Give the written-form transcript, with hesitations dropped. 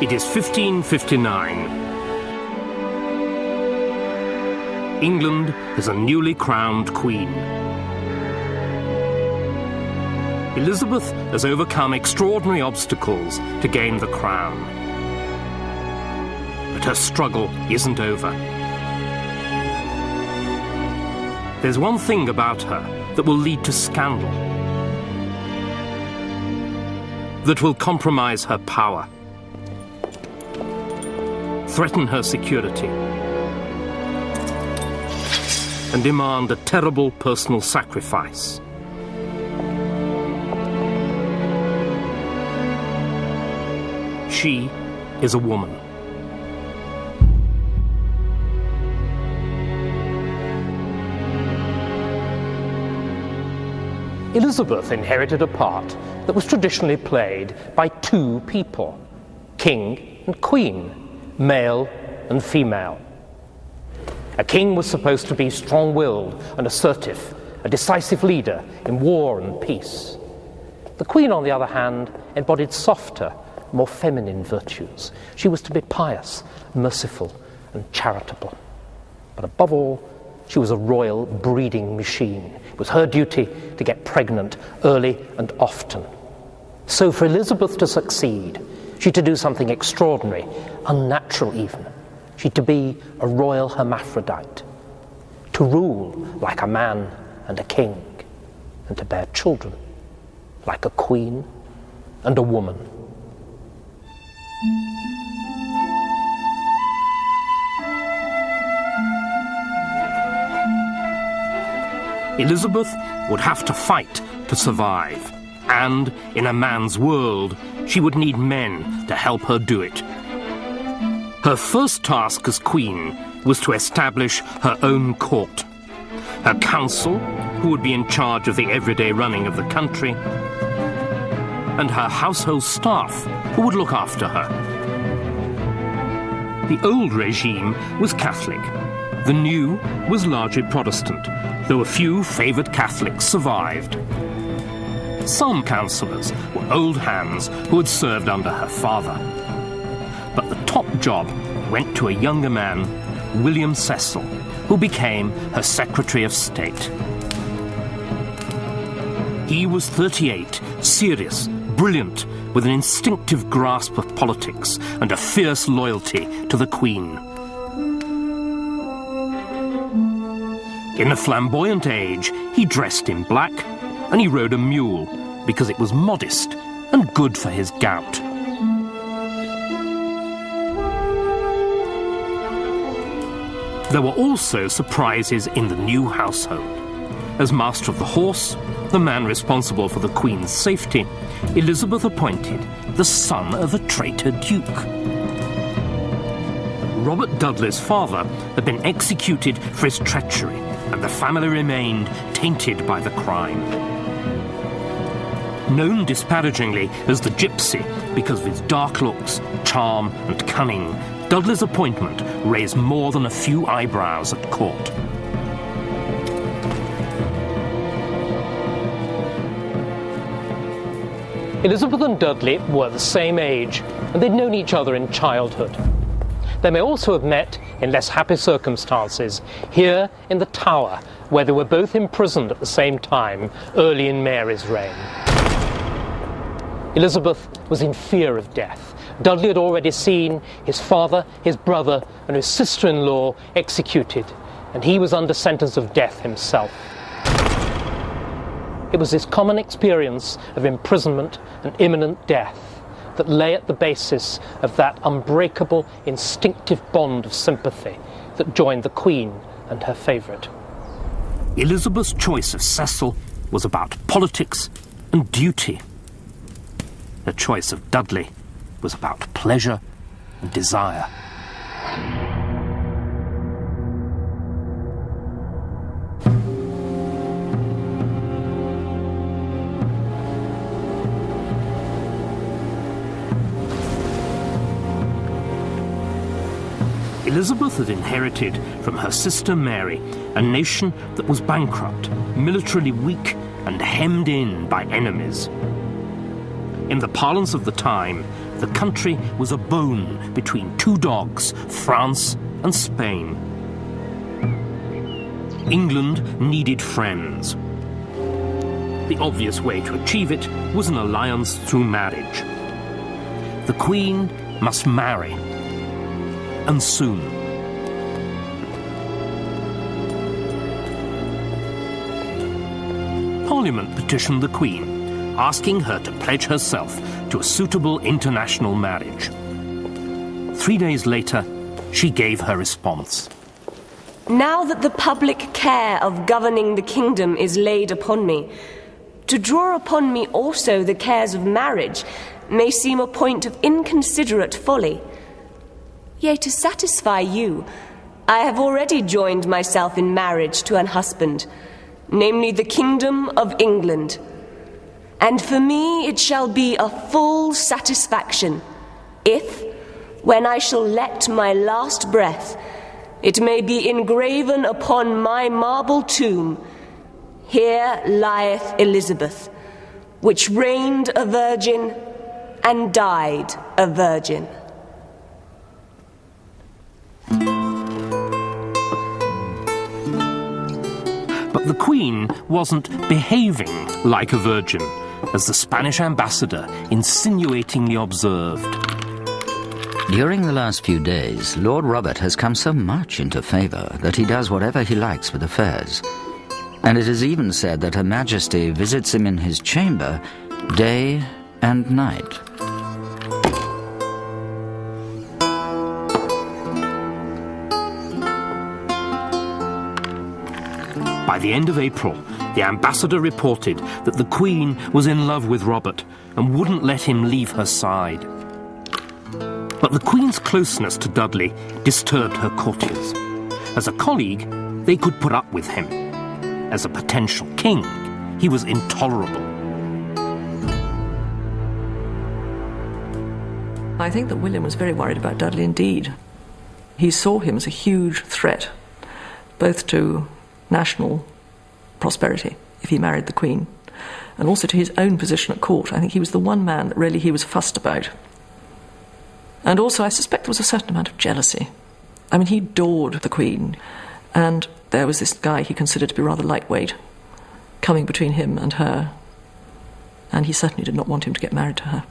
It is 1559. England is a newly crowned queen. Elizabeth has overcome extraordinary obstacles to gain the crown. But her struggle isn't over. There's one thing about her that will lead to scandal, that will compromise her power, threaten her security, and demand a terrible personal sacrifice. She is a woman. Elizabeth inherited a part that was traditionally played by two people, king and queen, male and female. A king was supposed to be strong-willed and assertive, a decisive leader in war and peace. The queen, on the other hand, embodied softer, more feminine virtues. She was to be pious, merciful, and charitable. But above all, she was a royal breeding machine. It was her duty to get pregnant early and often. So for Elizabeth to succeed, she had to do something extraordinary, unnatural even. She had to be a royal hermaphrodite, to rule like a man and a king, and to bear children like a queen and a woman. Elizabeth would have to fight to survive, and in a man's world, she would need men to help her do it. Her first task as queen was to establish her own court, her council, who would be in charge of the everyday running of the country, and her household staff, who would look after her. The old regime was Catholic. The new was largely Protestant, though a few favoured Catholics survived. Some councillors were old hands who had served under her father. But the top job went to a younger man, William Cecil, who became her Secretary of State. He was 38, serious, brilliant, with an instinctive grasp of politics and a fierce loyalty to the Queen. In the flamboyant age, he dressed in black and he rode a mule because it was modest and good for his gout. There were also surprises in the new household. As master of the horse, the man responsible for the Queen's safety, Elizabeth appointed the son of a traitor duke. Robert Dudley's father had been executed for his treachery, and the family remained tainted by the crime. Known disparagingly as the Gypsy because of his dark looks, charm and cunning, Dudley's appointment raised more than a few eyebrows at court. Elizabeth and Dudley were the same age, and they'd known each other in childhood. They may also have met in less happy circumstances here in the Tower, where they were both imprisoned at the same time early in Mary's reign. Elizabeth was in fear of death. Dudley had already seen his father, his brother, and his sister-in-law executed, and he was under sentence of death himself. It was this common experience of imprisonment and imminent death that lay at the basis of that unbreakable, instinctive bond of sympathy that joined the Queen and her favourite. Elizabeth's choice of Cecil was about politics and duty. The choice of Dudley was about pleasure and desire. Elizabeth had inherited from her sister Mary a nation that was bankrupt, militarily weak, and hemmed in by enemies. In the parlance of the time, the country was a bone between two dogs, France and Spain. England needed friends. The obvious way to achieve it was an alliance through marriage. The Queen must marry, and soon. Parliament petitioned the Queen, asking her to pledge herself to a suitable international marriage. 3 days later, she gave her response. Now that the public care of governing the kingdom is laid upon me, to draw upon me also the cares of marriage may seem a point of inconsiderate folly. Yea, to satisfy you, I have already joined myself in marriage to an husband, namely the kingdom of England. And for me it shall be a full satisfaction, if, when I shall let my last breath, it may be engraven upon my marble tomb, "Here lieth Elizabeth, which reigned a virgin and died a virgin." But the Queen wasn't behaving like a virgin, as the Spanish ambassador insinuatingly observed. During the last few days, Lord Robert has come so much into favour that he does whatever he likes with affairs. And it is even said that Her Majesty visits him in his chamber day and night. By the end of April, the ambassador reported that the Queen was in love with Robert and wouldn't let him leave her side. But the Queen's closeness to Dudley disturbed her courtiers. As a colleague, they could put up with him. As a potential king, he was intolerable. I think that William was very worried about Dudley indeed. He saw him as a huge threat, both to national prosperity, if he married the Queen, and also to his own position at court. I think he was the one man that really he was fussed about. And also, I suspect there was a certain amount of jealousy. I mean, he adored the Queen, and there was this guy he considered to be rather lightweight coming between him and her, and he certainly did not want him to get married to her.